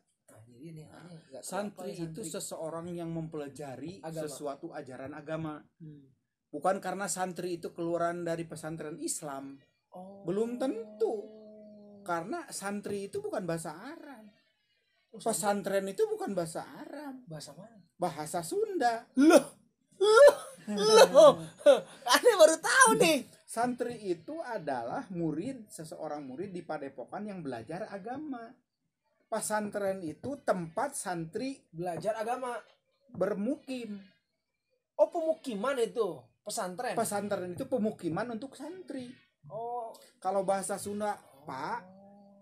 [SPEAKER 2] Santri itu seseorang yang mempelajari sesuatu ajaran agama. Bukan karena santri itu keluaran dari pesantren Islam. Belum tentu. Karena santri itu bukan bahasa Arab. Pesantren itu bukan bahasa Arab.
[SPEAKER 1] Bahasa mana?
[SPEAKER 2] Bahasa Sunda.
[SPEAKER 1] Loh. Aneh baru tahu nih.
[SPEAKER 2] Santri itu adalah seseorang murid di padepokan yang belajar agama. Pesantren itu tempat santri
[SPEAKER 1] belajar agama,
[SPEAKER 2] bermukim.
[SPEAKER 1] Pemukiman itu pesantren.
[SPEAKER 2] Pesantren itu pemukiman untuk santri. Kalau bahasa Sunda Pak,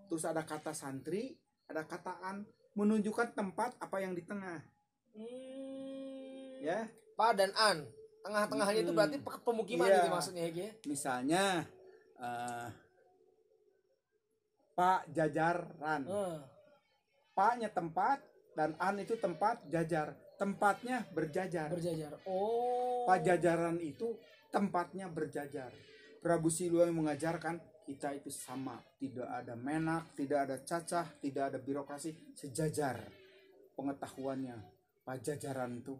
[SPEAKER 2] terus ada kata santri, ada kata an, menunjukkan tempat apa yang di tengah. Ya,
[SPEAKER 1] Pa dan an, tengah-tengahnya itu berarti pemukiman itu maksudnya ya.
[SPEAKER 2] Misalnya Pak Jajaran. Paknya tempat dan an itu tempat, jajar. Tempatnya berjajar. Pak Jajaran itu tempatnya berjajar. Prabu Siliwangi mengajarkan kita itu sama, tidak ada menak, tidak ada cacah, tidak ada birokrasi, sejajar pengetahuannya. Pak Jajaran itu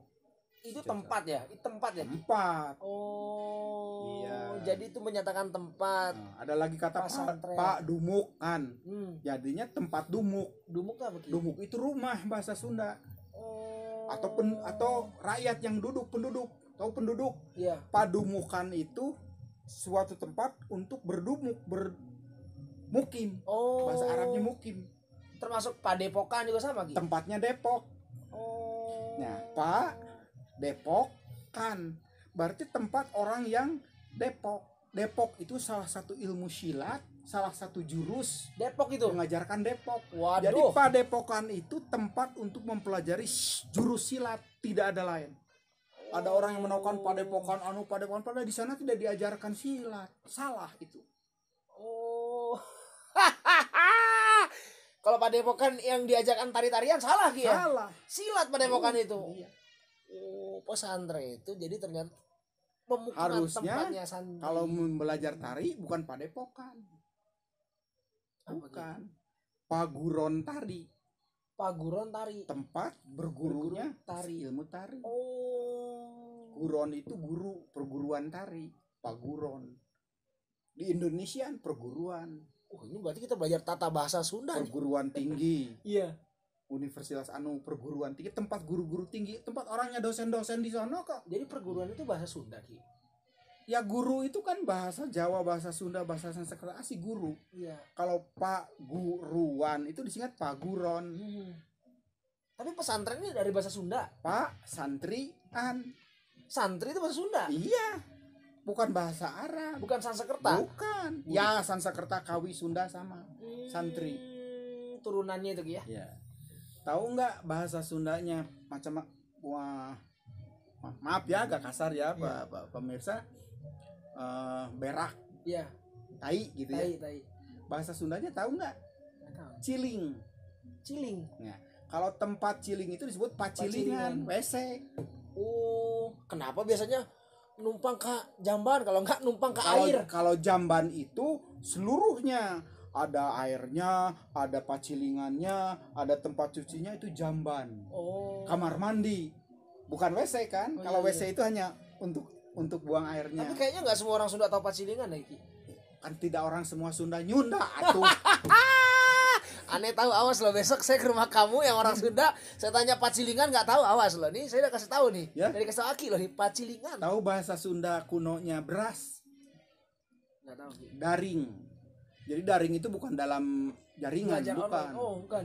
[SPEAKER 1] tempat ya? Tempat.
[SPEAKER 2] Iya.
[SPEAKER 1] Jadi itu menyatakan tempat.
[SPEAKER 2] Ada lagi kata Pak Dumuk kan. Jadinya tempat dumuk.
[SPEAKER 1] Dumuk apa?
[SPEAKER 2] Dumuk itu rumah bahasa Sunda. Atau rakyat yang penduduk. Tahu penduduk?
[SPEAKER 1] Iya.
[SPEAKER 2] Padumukan itu suatu tempat untuk bermukim. Bahasa Arabnya mukim.
[SPEAKER 1] Termasuk padepokan juga sama gitu.
[SPEAKER 2] Tempatnya Depok. Nah, Pak Depok kan berarti tempat orang yang Depok. Depok itu salah satu ilmu silat, salah satu jurus.
[SPEAKER 1] Depok itu
[SPEAKER 2] mengajarkan Depok.
[SPEAKER 1] Waduh.
[SPEAKER 2] Jadi Padepokan itu tempat untuk mempelajari jurus silat, tidak ada lain. Ada orang yang melakukan padepokan padahal di sana tidak diajarkan silat. Salah itu.
[SPEAKER 1] Oh. Kalau padepokan yang diajarkan tari-tarian salah Ki ya?
[SPEAKER 2] Salah.
[SPEAKER 1] Silat padepokan itu.
[SPEAKER 2] Iya.
[SPEAKER 1] Oh, pesantren itu jadi ternyata pemukiman
[SPEAKER 2] Harusnya
[SPEAKER 1] tempatnya santri.
[SPEAKER 2] kalau belajar tari bukan padepokan. Bukan. Paguron tari.
[SPEAKER 1] Paguron tari.
[SPEAKER 2] Tempat bergurunya
[SPEAKER 1] tari.
[SPEAKER 2] ilmu tari.
[SPEAKER 1] Oh.
[SPEAKER 2] Guron itu guru perguruan tari. Paguron. Di Indonesia perguruan.
[SPEAKER 1] Oh, ini berarti kita belajar tata bahasa Sunda nih.
[SPEAKER 2] Perguruan tinggi.
[SPEAKER 1] Iya.
[SPEAKER 2] Universitas perguruan tinggi, tempat guru-guru tinggi, tempat orangnya dosen-dosen di sana kok.
[SPEAKER 1] Jadi perguruan itu bahasa Sunda Ki.
[SPEAKER 2] Ya guru itu kan bahasa Jawa, bahasa Sunda, bahasa Sanskerta asli guru.
[SPEAKER 1] Iya.
[SPEAKER 2] Kalau Pak Guruan itu disingkat Paguron.
[SPEAKER 1] Tapi pesantren ini dari bahasa Sunda.
[SPEAKER 2] Pak Santrian.
[SPEAKER 1] Santri itu bahasa Sunda.
[SPEAKER 2] Iya. Bukan bahasa Arab.
[SPEAKER 1] Bukan Sanskerta.
[SPEAKER 2] Bukan. Ya Sanskerta Kawi Sunda sama. Santri.
[SPEAKER 1] Turunannya itu Ki ya.
[SPEAKER 2] Iya. Tahu nggak bahasa Sundanya macam wah maaf ya agak kasar ya Pak pemirsa, berak,
[SPEAKER 1] iya,
[SPEAKER 2] tai gitu ya.
[SPEAKER 1] Tai.
[SPEAKER 2] Bahasa Sundanya tahu nggak? Ciling. Ya. Kalau tempat ciling itu disebut pacilingan, WC.
[SPEAKER 1] Oh, kenapa biasanya numpang ke jamban kalau nggak numpang ke air?
[SPEAKER 2] Kalau jamban itu seluruhnya. Ada airnya, ada pacilingannya, ada tempat cucinya, itu jamban.
[SPEAKER 1] Oh.
[SPEAKER 2] Kamar mandi, bukan WC kan?
[SPEAKER 1] Oh,
[SPEAKER 2] kalau
[SPEAKER 1] iya.
[SPEAKER 2] WC itu hanya untuk buang airnya.
[SPEAKER 1] Tapi kayaknya nggak semua orang Sunda tahu pacilingan ya Ki.
[SPEAKER 2] Kan tidak orang semua Sunda nyunda atuh.
[SPEAKER 1] Aneh tahu, awas loh, besok saya ke rumah kamu yang orang Sunda, saya tanya pacilingan nggak tahu, awas loh. Nih saya udah kasih tahu nih,
[SPEAKER 2] Ya?
[SPEAKER 1] dari kasih tahu Aki loh nih, pacilingan.
[SPEAKER 2] Tahu bahasa Sunda kunonya beras?
[SPEAKER 1] Nggak tahu Ki.
[SPEAKER 2] Daring. Jadi daring itu bukan dalam jaringan,
[SPEAKER 1] Belajar
[SPEAKER 2] bukan.
[SPEAKER 1] online. Oh, bukan.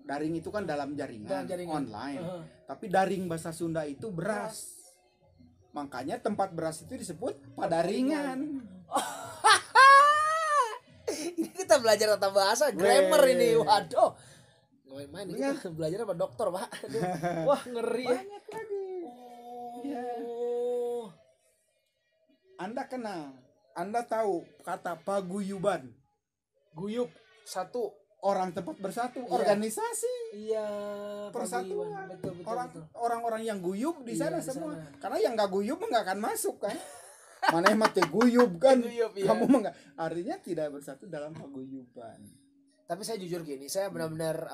[SPEAKER 2] Daring itu kan dalam jaringan, online. Tapi daring bahasa Sunda itu beras. Makanya tempat beras itu disebut padaringan.
[SPEAKER 1] Ini kita belajar tata bahasa, grammar ini. Waduh. Nggak main ini
[SPEAKER 2] Iya.
[SPEAKER 1] kita belajar apa dokter, Pak? Aduh. Wah, ngeri ya.
[SPEAKER 2] Banyak lagi. Iya.
[SPEAKER 1] Oh.
[SPEAKER 2] Anda kenal, Anda tahu kata paguyuban.
[SPEAKER 1] Guyup satu.
[SPEAKER 2] Orang tempat bersatu,
[SPEAKER 1] Iya.
[SPEAKER 2] organisasi,
[SPEAKER 1] Iya,
[SPEAKER 2] persatuan.
[SPEAKER 1] paguyuban. Betul.
[SPEAKER 2] Orang-orang yang guyub di
[SPEAKER 1] Iya,
[SPEAKER 2] sana
[SPEAKER 1] di
[SPEAKER 2] semua.
[SPEAKER 1] sana.
[SPEAKER 2] Karena yang nggak guyub nggak akan masuk kan. Mana yang mati guyub kan?
[SPEAKER 1] Guyub, iya.
[SPEAKER 2] Kamu mah nggak, artinya tidak bersatu dalam paguyuban.
[SPEAKER 1] Tapi saya jujur gini, saya benar-benar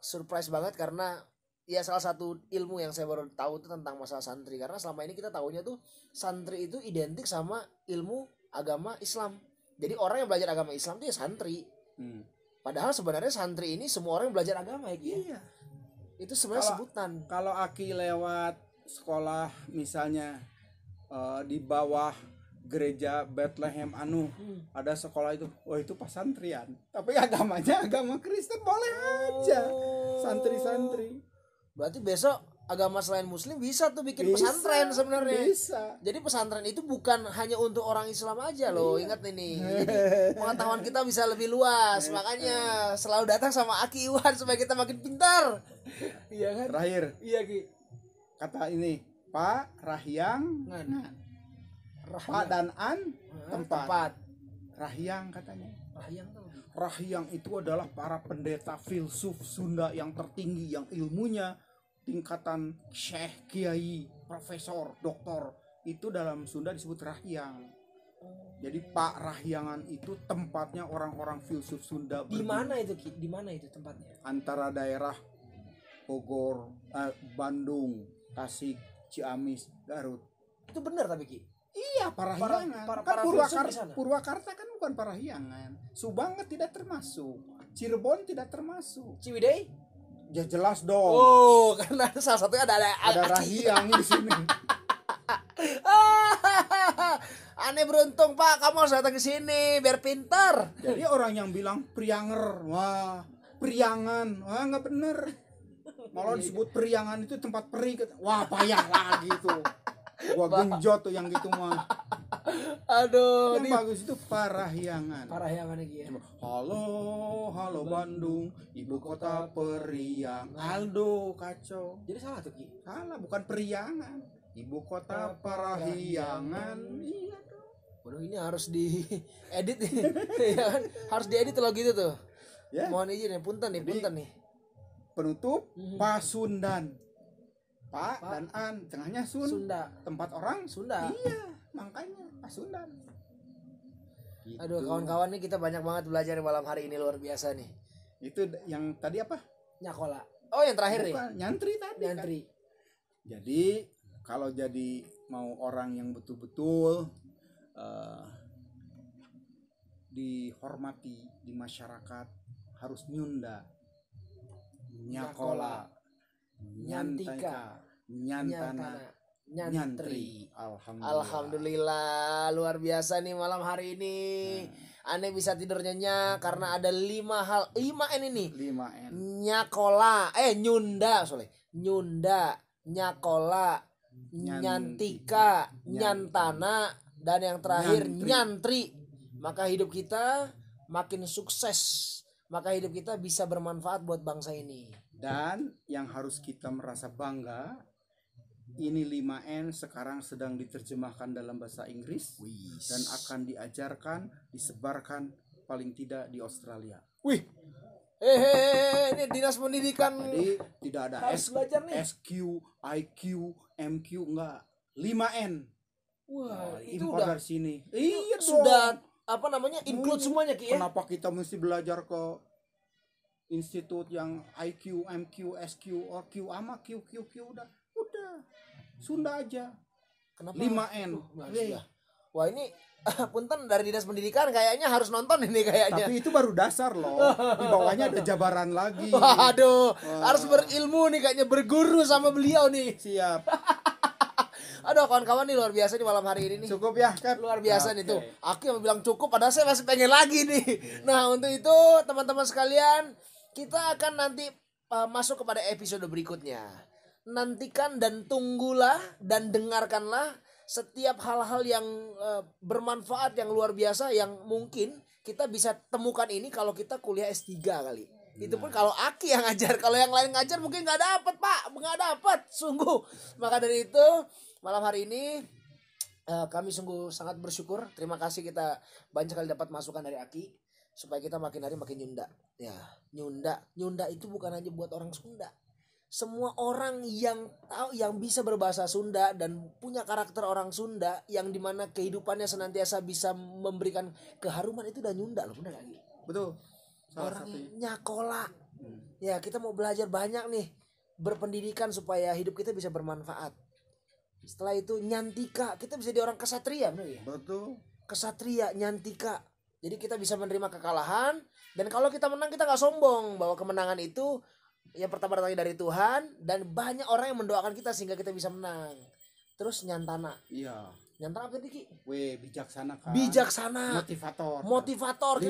[SPEAKER 1] surprise banget karena ya salah satu ilmu yang saya baru tahu itu tentang masalah santri, karena selama ini kita tahunya tuh santri itu identik sama ilmu agama Islam. Jadi orang yang belajar agama Islam itu ya santri. Padahal sebenarnya santri ini semua orang yang belajar agama ya. Ki.
[SPEAKER 2] Iya.
[SPEAKER 1] Itu sebenarnya sebutan.
[SPEAKER 2] Kalau Aki lewat sekolah misalnya di bawah gereja Bethlehem ada sekolah itu, oh itu pesantren. Tapi agamanya agama Kristen boleh aja. Santri-santri.
[SPEAKER 1] Berarti besok agama selain muslim bisa tuh bikin
[SPEAKER 2] Bisa,
[SPEAKER 1] pesantren sebenarnya.
[SPEAKER 2] Bisa.
[SPEAKER 1] Jadi pesantren itu bukan hanya untuk orang Islam aja loh. Ingat ini. Jadi pengetahuan kita bisa lebih luas. Makanya selalu datang sama Aki Iwan supaya kita makin pintar. Iya kan?
[SPEAKER 2] Terakhir
[SPEAKER 1] Iya Ki.
[SPEAKER 2] kata ini Pak Rahyang, Pak dan An tempat. Rahyang katanya.
[SPEAKER 1] Rahyang tuh.
[SPEAKER 2] Rahyang itu adalah para pendeta filsuf Sunda yang tertinggi, yang ilmunya tingkatan syekh, kiai, profesor, doktor. Itu dalam Sunda disebut Rahyang. Jadi Pak Rahyangan itu tempatnya orang-orang filsuf Sunda.
[SPEAKER 1] Di mana itu Ki? Di mana itu tempatnya?
[SPEAKER 2] Antara daerah Bogor, Bandung, Tasik, Ciamis, Garut.
[SPEAKER 1] Itu benar tapi Ki.
[SPEAKER 2] Iya, Parahyangan.
[SPEAKER 1] para
[SPEAKER 2] Kan
[SPEAKER 1] filsuf di sana.
[SPEAKER 2] Purwakarta kan bukan Parahyangan. Subang tidak termasuk. Cirebon tidak termasuk.
[SPEAKER 1] Ciwidey?
[SPEAKER 2] Ya jelas dong.
[SPEAKER 1] Oh, karena salah satunya ada
[SPEAKER 2] Rahyang di sini.
[SPEAKER 1] Aneh beruntung Pak, kamu harus datang ke sini biar pintar.
[SPEAKER 2] Jadi orang yang bilang Prianger, wah, Priangan, wah nggak bener. Malah disebut Priangan itu tempat peri, wah payah lagi tuh. Gua genjot tuh yang gitu mah.
[SPEAKER 1] Aduh,
[SPEAKER 2] Yang
[SPEAKER 1] ini
[SPEAKER 2] bagus itu Parahyangan.
[SPEAKER 1] Parahyangan lagi ya.
[SPEAKER 2] Halo, halo Bandung, ibu kota periang. Aldo kacau.
[SPEAKER 1] Jadi salah tuh Ki.
[SPEAKER 2] Salah, bukan periangan. Ibu kota Parahyangan. Iya dong.
[SPEAKER 1] Waduh, ini harus diedit nih. Ya kan? Harus diedit kalau gitu tuh.
[SPEAKER 2] Ya.
[SPEAKER 1] Mohon izin ya, punten nih, punten nih.
[SPEAKER 2] Penutup Pasundan. Pak
[SPEAKER 1] Pak.
[SPEAKER 2] dan An, tengahnya
[SPEAKER 1] Sunda.
[SPEAKER 2] Tempat orang
[SPEAKER 1] Sunda.
[SPEAKER 2] Iya, makanya Pasundan. Gitu.
[SPEAKER 1] Aduh, kawan-kawan nih kita banyak banget belajar malam hari ini, luar biasa nih.
[SPEAKER 2] Itu yang tadi apa?
[SPEAKER 1] Nyakola. Oh, yang terakhir nih.
[SPEAKER 2] Bukan, nyantri tadi
[SPEAKER 1] Nyantri.
[SPEAKER 2] kan. Jadi kalau jadi mau orang yang betul-betul dihormati di masyarakat harus nyunda, nyakola, nyantika, nyantana, nyantri.
[SPEAKER 1] Alhamdulillah, luar biasa nih malam hari ini. Aneh bisa tidur nyenyak karena ada 5 N ini.
[SPEAKER 2] 5N.
[SPEAKER 1] Nyakola, nyunda, nyunda, nyakola, nyantika, nyantana, dan yang terakhir nyantri. Maka hidup kita makin sukses, maka hidup kita bisa bermanfaat buat bangsa ini.
[SPEAKER 2] Dan yang harus kita merasa bangga, ini 5N sekarang sedang diterjemahkan dalam bahasa Inggris dan akan diajarkan, disebarkan paling tidak di Australia.
[SPEAKER 1] Wih, ini dinas pendidikan.
[SPEAKER 2] Jadi tidak ada
[SPEAKER 1] harus belajar nih.
[SPEAKER 2] SQ, IQ, MQ, enggak. 5N.
[SPEAKER 1] Wah, itu
[SPEAKER 2] impor
[SPEAKER 1] udah
[SPEAKER 2] dari sini. Iya
[SPEAKER 1] sudah
[SPEAKER 2] dong.
[SPEAKER 1] apa namanya include semuanya Ki ya.
[SPEAKER 2] Kenapa kita mesti belajar ke institut yang IQ, MQ, SQ, OQ sama QQ udah. Sunda aja.
[SPEAKER 1] Kenapa?
[SPEAKER 2] 5N.
[SPEAKER 1] Wah, ini punten dari dinas pendidikan kayaknya harus nonton ini kayaknya.
[SPEAKER 2] Tapi itu baru dasar loh. Di bawahnya ada jabaran lagi.
[SPEAKER 1] Waduh, harus berilmu nih kayaknya, berguru sama beliau nih.
[SPEAKER 2] Siap.
[SPEAKER 1] Aduh, kawan-kawan nih luar biasa nih malam hari ini nih.
[SPEAKER 2] Cukup ya, Kak?
[SPEAKER 1] Luar biasa nih tuh. Aku yang bilang cukup padahal saya masih pengen lagi nih. Nah, untuk itu teman-teman sekalian, kita akan nanti masuk kepada episode berikutnya. Nantikan dan tunggulah dan dengarkanlah setiap hal-hal yang bermanfaat, yang luar biasa, yang mungkin kita bisa temukan ini kalau kita kuliah S3 kali. Itu pun kalau Aki yang ngajar, kalau yang lain ngajar mungkin nggak dapat Pak, nggak dapat, sungguh. Maka dari itu malam hari ini kami sungguh sangat bersyukur. Terima kasih, kita banyak sekali dapat masukan dari Aki supaya kita makin hari makin nyunda. Ya, nyunda itu bukan hanya buat orang Sunda. Semua orang yang tahu, yang bisa berbahasa Sunda dan punya karakter orang Sunda, yang dimana kehidupannya senantiasa bisa memberikan keharuman, itu udah nyunda loh, benar lagi.
[SPEAKER 2] Betul.
[SPEAKER 1] Orang nyakola. Ya, kita mau belajar banyak nih, berpendidikan supaya hidup kita bisa bermanfaat. Setelah itu nyantika, kita bisa jadi orang kesatria, benar ya?
[SPEAKER 2] Betul.
[SPEAKER 1] Kesatria, nyantika. Jadi kita bisa menerima kekalahan, dan kalau kita menang kita nggak sombong bahwa kemenangan itu yang pertama datangnya dari Tuhan, dan banyak orang yang mendoakan kita sehingga kita bisa menang. Terus nyantana.
[SPEAKER 2] Iya.
[SPEAKER 1] Nyantana apa Ki?
[SPEAKER 2] Bijaksana kan.
[SPEAKER 1] Bijaksana.
[SPEAKER 2] Motivator.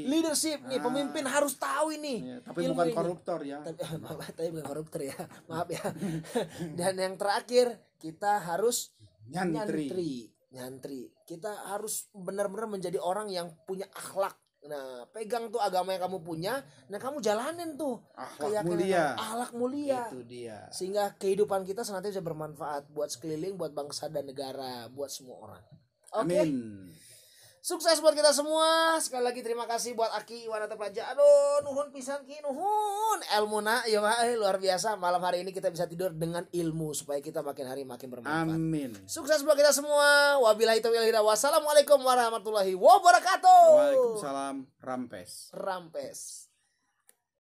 [SPEAKER 1] Leadership nih, pemimpin harus tahu ini.
[SPEAKER 2] Iya, tapi bukan
[SPEAKER 1] ini.
[SPEAKER 2] koruptor ya.
[SPEAKER 1] Tapi bukan koruptor ya. Maaf ya. Dan yang terakhir, kita harus nyantri. Kita harus benar-benar menjadi orang yang punya akhlak. Nah, pegang tuh agama yang kamu punya, nah kamu jalanin tuh akhlak mulia.
[SPEAKER 2] Itu dia.
[SPEAKER 1] Sehingga kehidupan kita senantiasa bisa bermanfaat buat sekeliling, buat bangsa dan negara, buat semua orang. Oke.
[SPEAKER 2] Amin.
[SPEAKER 1] Sukses buat kita semua. Sekali lagi terima kasih buat Aki Iwanata Praja. Aduh, nuhun pisan Ki, nuhun. Ilmuna ya Pak, luar biasa. Malam hari ini kita bisa tidur dengan ilmu supaya kita makin hari makin bermanfaat.
[SPEAKER 2] Amin.
[SPEAKER 1] Sukses buat kita semua. Wabillahi taufiq wal hidayah. Wassalamualaikum warahmatullahi wabarakatuh.
[SPEAKER 2] Waalaikumsalam. Rampes.